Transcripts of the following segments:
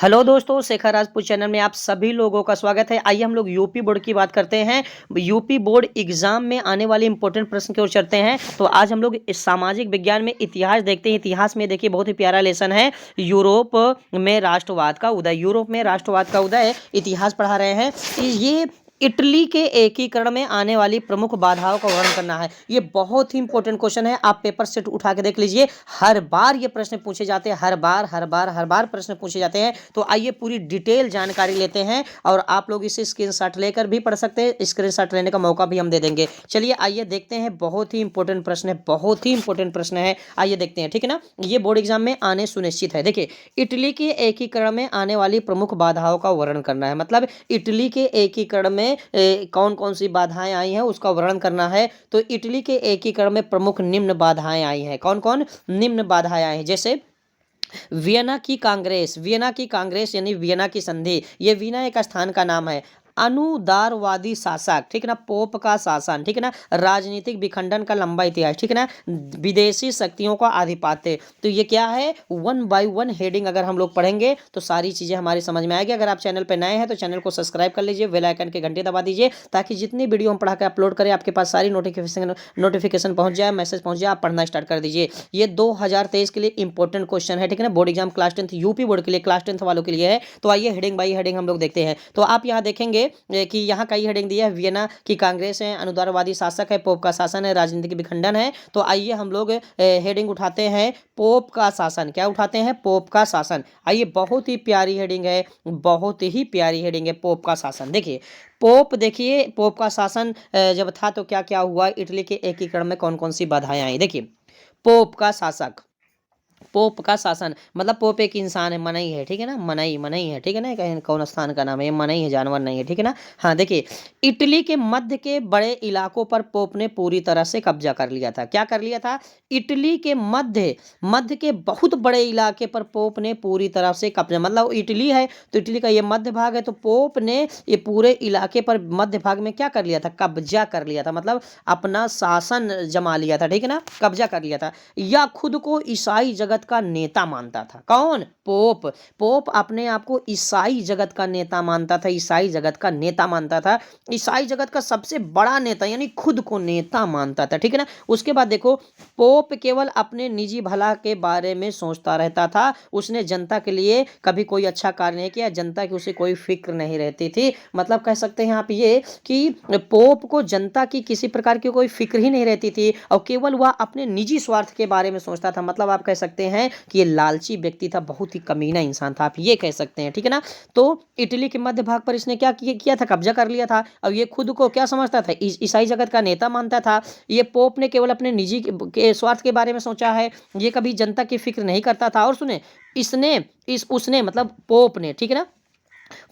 Hello दोस्तों, Shekhar Rajput channel में आप सभी लोगों का स्वागत है। आइए हम लोग यूपी बोर्ड की बात करते हैं। यूपी बोर्ड एग्जाम में आने वाले इंपॉर्टेंट प्रश्न की ओर चलते हैं। तो आज हम लोग इस सामाजिक विज्ञान में इतिहास देखते हैं। इतिहास में देखिए बहुत ही प्यारा लेसन है, यूरोप में राष्ट्रवाद का उदय। यूरोप में राष्ट्रवाद का उदय इतिहास पढ़ा रहे हैं। ये इटली के एकीकरण में आने वाली प्रमुख बाधाओं का वर्णन करना है। ये बहुत ही इंपॉर्टेंट क्वेश्चन है, आप पेपर सेट उठा के देख लीजिए। हर बार ये प्रश्न पूछे जाते हैं, हर बार प्रश्न पूछे जाते हैं। तो आइए पूरी डिटेल जानकारी लेते हैं और आप लोग इसे स्क्रीनशॉट लेकर भी पढ़ सकते हैं। स्क्रीनशॉट लेने का मौका भी हम दे देंगे। चलिए आइए देखते हैं, बहुत ही इंपॉर्टेंट प्रश्न है, बहुत ही इंपॉर्टेंट प्रश्न है। आइए देखते हैं, ठीक है ना। ये बोर्ड एग्जाम में आने सुनिश्चित है। देखिए, इटली के एकीकरण में आने वाली प्रमुख बाधाओं का वर्णन करना है। मतलब इटली के एकीकरण में कौन कौन सी बाधाएं आई हैं उसका वर्णन करना है। तो इटली के एकीकरण में प्रमुख निम्न बाधाएं आई हैं। कौन कौन निम्न बाधाएं आई हैं? जैसे वियना की कांग्रेस यानी वियना की संधि। ये वियना एक स्थान का नाम है। अनुदारवादी शासक, ठीक है ना, पोप का शासन, ठीक है ना, राजनीतिक विखंडन का लंबा इतिहास, ठीक है ना, विदेशी शक्तियों का आधिपत्य। तो ये क्या है, वन बाय वन हेडिंग अगर हम लोग पढ़ेंगे तो सारी चीजें हमारी समझ में आएगी। अगर आप चैनल पर नए हैं तो चैनल को सब्सक्राइब कर लीजिए, बेल आइकन के घंटे दबा दीजिए, ताकि जितनी वीडियो हम पढ़ा के अपलोड करें आपके पास सारी नोटिफिकेशन पहुंच जाए, मैसेज पहुंच जाए, आप पढ़ना स्टार्ट कर दीजिए। ये 2023 के लिए इंपॉर्टेंट क्वेश्चन है, ठीक है ना, board exam class 10 UP board के लिए, क्लास 10 वालों के लिए है। तो आइए हेडिंग बाई हेडिंग हम लोग देखते हैं। तो आप यहाँ देखेंगे कि यहाँ कई हेडिंग दिया है। वियना की कांग्रेस है, अनुदारवादी शासक है, पोप का शासन है, राजनीतिक विखंडन है। तो आइए हम लोग हेडिंग उठाते हैं, पोप का शासन। क्या उठाते हैं? पोप का शासन। आइए, बहुत ही प्यारी हेडिंग है, बहुत ही प्यारी हेडिंग है, पोप का शासन। देखिए पोप, देखिए पोप का शासन जब था तो क्या क्या हुआ, इटली के एकीकरण में कौन कौन सी बाधाएं आई। देखिए पोप का शासक, पोप का शासन मतलब पोप एक इंसान है, मनई है, ठीक है ना, मनई है, ठीक है ना, कहीं कौन स्थान का नाम है, मनई है, जानवर नहीं है, ठीक है ना। हाँ देखिए, इटली के मध्य के बड़े इलाकों पर पोप ने पूरी तरह से कब्जा कर लिया था। क्या कर लिया था? इटली के मध्य मध्य के बहुत बड़े इलाके पर पोप ने पूरी तरह से कब्जा, मतलब इटली है तो इटली का ये मध्य भाग है, तो पोप ने ये पूरे इलाके पर मध्य भाग में क्या कर लिया था? कब्जा कर लिया था, मतलब अपना शासन जमा लिया था, ठीक है ना, कब्जा कर लिया था। या खुद को ईसाई जगत का नेता मानता था। कौन? पोप। पोप अपने आप को ईसाई जगत का नेता मानता था, ईसाई जगत का नेता मानता था, ईसाई जगत का सबसे बड़ा नेता, यानी खुद को नेता मानता था, ठीक है ना। उसके बाद देखो, पोप केवल अपने निजी भला के बारे में सोचता रहता था। उसने जनता के लिए कभी कोई अच्छा कार्य नहीं किया, जनता की उसे कोई फिक्र नहीं रहती थी। मतलब कह सकते हैं आप ये कि पोप को जनता की किसी प्रकार की कोई फिक्र ही नहीं रहती थी और केवल वह अपने निजी स्वार्थ के बारे में सोचता था। मतलब आप कह सकते हैं कि ये लालची व्यक्ति था, बहुत ही कमीना इंसान था, आप ये कह सकते हैं, ठीक है ना। तो इटली के मध्य भाग पर इसने क्या किया था? कब्जा कर लिया था। अब ये खुद को क्या समझता था? ईसाई जगत का नेता मानता था। ये पोप ने केवल अपने निजी के स्वार्थ के बारे में सोचा है, ये कभी जनता की फिक्र नहीं करता था। और सुने, इसने उसने मतलब पोप ने, ठीक है ना,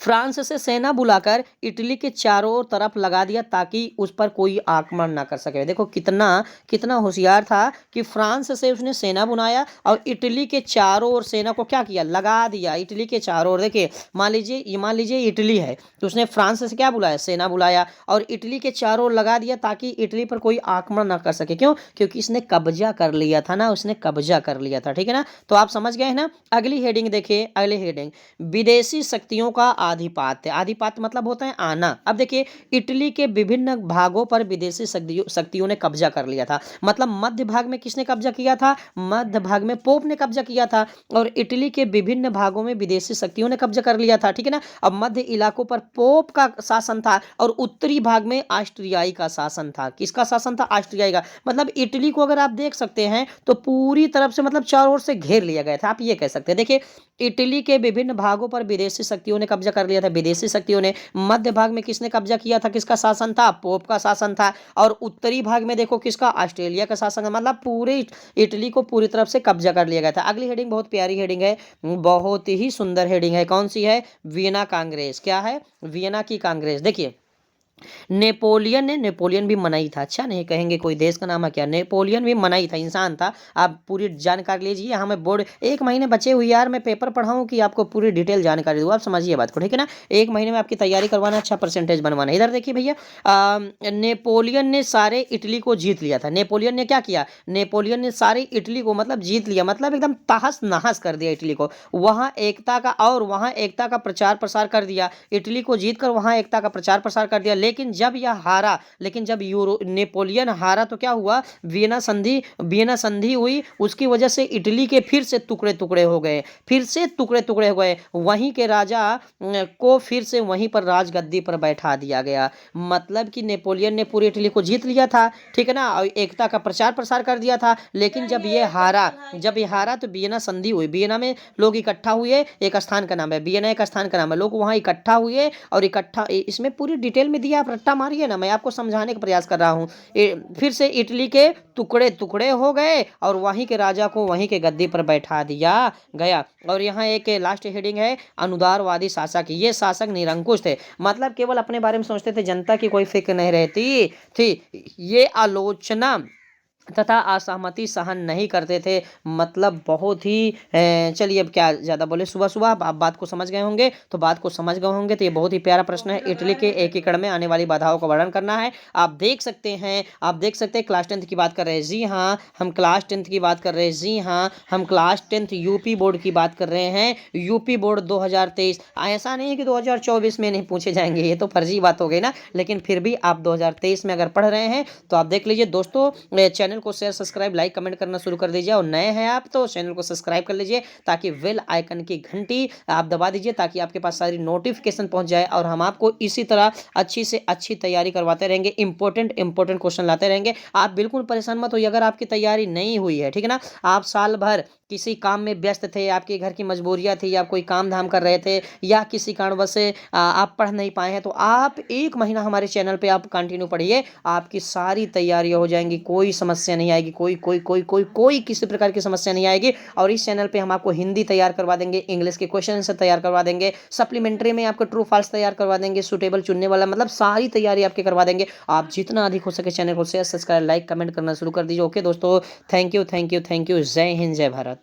फ्रांस से सेना बुलाकर इटली के चारों तरफ लगा दिया ताकि उस पर कोई आक्रमण ना कर सके। देखो कितना कितना होशियार था कि फ्रांस से उसने सेना बुलाया और इटली के चारों ओर सेना को क्या किया? लगा दिया, इटली के चारों ओर। देखिए मान लीजिए इटली है तो उसने फ्रांस से क्या बुलाया? सेना बुलाया और इटली के चारों ओर लगा दिया ताकि इटली पर कोई आक्रमण ना कर सके। क्यों? क्योंकि इसने कब्जा कर लिया था ना, उसने कब्जा कर लिया था, ठीक है ना। तो आप समझ गए ना। अगली हेडिंग देखिए, अगली हेडिंग, विदेशी शक्तियों का आधिपत्य। आधिपत्य मतलब होता है आना। अब देखिए, इटली के विभिन्न भागों पर विदेशी शक्तियों ने कब्जा कर लिया था। मतलब मध्य भाग में किसने कब्जा किया था? मध्य भाग में पोप ने कब्जा किया था और इटली के विभिन्न भागों में विदेशी शक्तियों ने कब्जा कर लिया था, ठीक है ना। अब मध्य इलाकों पर पोप का शासन था और उत्तरी भाग में ऑस्ट्रियाई का शासन था। किसका शासन था? ऑस्ट्रियाई का। मतलब इटली को अगर आप देख सकते हैं तो पूरी तरफ से मतलब चारों ओर से घेर लिया गया था, आप ये कह सकते हैं। देखिए, इटली के विभिन्न भागों पर विदेशी शक्तियों ने कब्जा कर लिया था। विदेशी शक्तियों ने मध्य भाग में किसने कब्जा किया था? किसका शासन था? पोप का शासन था। और उत्तरी भाग में देखो किसका? ऑस्ट्रेलिया का शासन है। मतलब पूरे इटली को पूरी तरफ से कब्जा कर लिया गया था। अगली हेडिंग बहुत प्यारी हेडिंग है, बहुत ही सुंदर हेडिंग है। कौन सी है? वियना कांग्रेस। क्या है? वियना की कांग्रेस। देखिए नेपोलियन भी मनाई था। अच्छा, नहीं कहेंगे कोई देश का नाम है क्या? नेपोलियन भी मनाई था, इंसान था। आप पूरी जानकारी लीजिए। हमें बोर्ड 1 महीने बचे हुए यार, मैं पेपर पढ़ाऊँ कि आपको पूरी डिटेल जानकारी दूँ? आप समझिए बात को, ठीक है ना? 1 महीने में आपकी तैयारी करवाना, अच्छा परसेंटेज बनवाना है। इधर देखिए भैया, नेपोलियन ने सारे इटली को जीत लिया था। नेपोलियन ने क्या किया? नेपोलियन ने सारी इटली को मतलब जीत लिया, मतलब एकदम तहस-नहस कर दिया इटली को। वहाँ एकता का प्रचार-प्रसार कर दिया। इटली को जीतकर वहाँ एकता का प्रचार-प्रसार कर दिया। लेकिन जब नेपोलियन हारा तो क्या हुआ? वियना संधि हुई, उसकी वजह से इटली के फिर से टुकड़े-टुकड़े हो गए। वहीं के राजा को फिर से वहीं पर राजगद्दी पर बैठा दिया गया। मतलब कि नेपोलियन ने पूरी इटली को जीत लिया था, ठीक है ना? और एकता का प्रचार-प्रसार कर दिया था। लेकिन जब ये हारा तो वियना संधि हुई। वियना में लोग इकट्ठा हुए, एक स्थान का नाम है वियना, एक स्थान का नाम है। लोग वहाँ इकट्ठा हुए और इसमें पूरी डिटेल में दिया, आप रट्टा मारिए ना, मैं आपको समझाने का प्रयास कर रहा हूँ। फिर से इटली के टुकड़े-टुकड़े हो गए और वहीं के राजा को वहीं के गद्दी पर बैठा दिया गया। और यहाँ एक लास्ट हेडिंग है, अनुदारवादी शासक। ये शासक निरंकुश थे, मतलब केवल अपने बारे में सोचते थे, जनता की कोई फिक्र नहीं रहती थी। ये आलोचना तथा असहमति सहन नहीं करते थे। मतलब बहुत ही चलिए अब क्या ज़्यादा बोले, सुबह-सुबह आप बात को समझ गए होंगे, तो ये बहुत ही प्यारा प्रश्न है। इटली के एकीकरण में आने वाली बाधाओं का वर्णन करना है। आप देख सकते हैं क्लास 10th की बात कर रहे हैं। जी हाँ, हम क्लास 10th की बात कर रहे हैं। जी हाँ, हम क्लास 10th यूपी बोर्ड की बात कर रहे हैं। UP board 2023। ऐसा नहीं है कि 2024 में नहीं पूछे जाएँगे, ये तो फर्जी बात हो गई ना। लेकिन फिर भी आप 2023 में अगर पढ़ रहे हैं तो आप देख लीजिए दोस्तों। चैनल को शेयर, सब्सक्राइब, लाइक, कमेंट करना शुरू कर दीजिए और नए हैं आप तो चैनल को सब्सक्राइब कर लीजिए, ताकि बेल आइकन की घंटी आप दबा दीजिए, ताकि आपके पास सारी नोटिफिकेशन पहुंच जाए और हम आपको इसी तरह अच्छी से अच्छी तैयारी करवाते रहेंगे। इंपॉर्टेंट क्वेश्चन लाते रहेंगे। आप बिल्कुल परेशान मत होइए अगर आपकी तैयारी नहीं हुई है, ठीक है ना? आप साल भर किसी काम में व्यस्त थे, आपके घर की मजबूरियां थी, आप कोई काम धाम कर रहे थे, या किसी कारणवश से आप पढ़ नहीं पाए हैं, तो आप 1 महीना हमारे चैनल पे आप कंटिन्यू पढ़िए, आपकी सारी तैयारियां हो जाएंगी, कोई समस्या नहीं आएगी, कोई किसी प्रकार की समस्या नहीं आएगी। और इस चैनल पे हम आपको हिंदी तैयार करवा देंगे, इंग्लिश के क्वेश्चन से तैयार करवा देंगे, सप्लीमेंट्री में आपको ट्रू फॉल्स तैयार करवा देंगे, सुटेबल चुनने वाला, मतलब सारी तैयारी आपके करवा देंगे। आप जितना अधिक हो सके चैनल को शेयर, सब्सक्राइब, लाइक, कमेंट करना शुरू कर दीजिए। ओके दोस्तों, थैंक यू। जय हिंद, जय भारत।